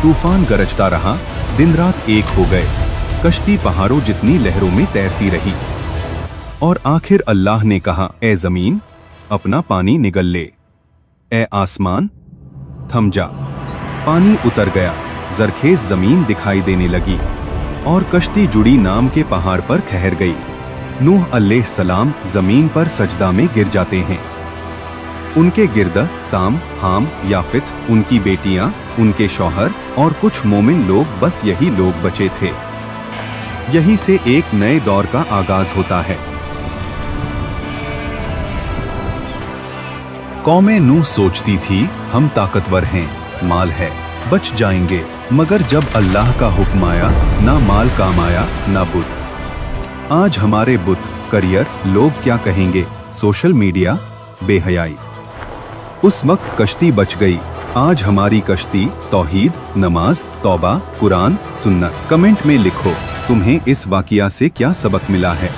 तूफान गरजता रहा, दिन रात एक हो गए। कश्ती पहाड़ों जितनी लहरों में तैरती रही और आखिर अल्लाह ने कहा, ए ज़मीन अपना पानी निगल ले, ए आसमान थम जा। पानी उतर गया, जरखेज जमीन दिखाई देने लगी और कश्ती जुड़ी नाम के पहाड़ पर ठहर गई। नूह अलैहिस्सलाम जमीन पर सजदा में गिर जाते हैं। उनके गिर्द साम, हाम, याफित, उनकी बेटियां, उनके शौहर और कुछ मोमिन लोग, बस यही लोग बचे थे। यही से एक नए दौर का आगाज होता है। कौमें नूह सोचती थी हम ताकतवर हैं, माल है, बच जाएंगे, मगर जब अल्लाह का हुक्म आया, ना माल काम आया ना बुत। आज हमारे बुत, करियर, लोग क्या कहेंगे, सोशल मीडिया, बेहयाई। उस वक्त कश्ती बच गई, आज हमारी कश्ती तौहीद, नमाज, तौबा, कुरान, सुन्नत। कमेंट में लिखो तुम्हें इस वाकया से क्या सबक मिला है।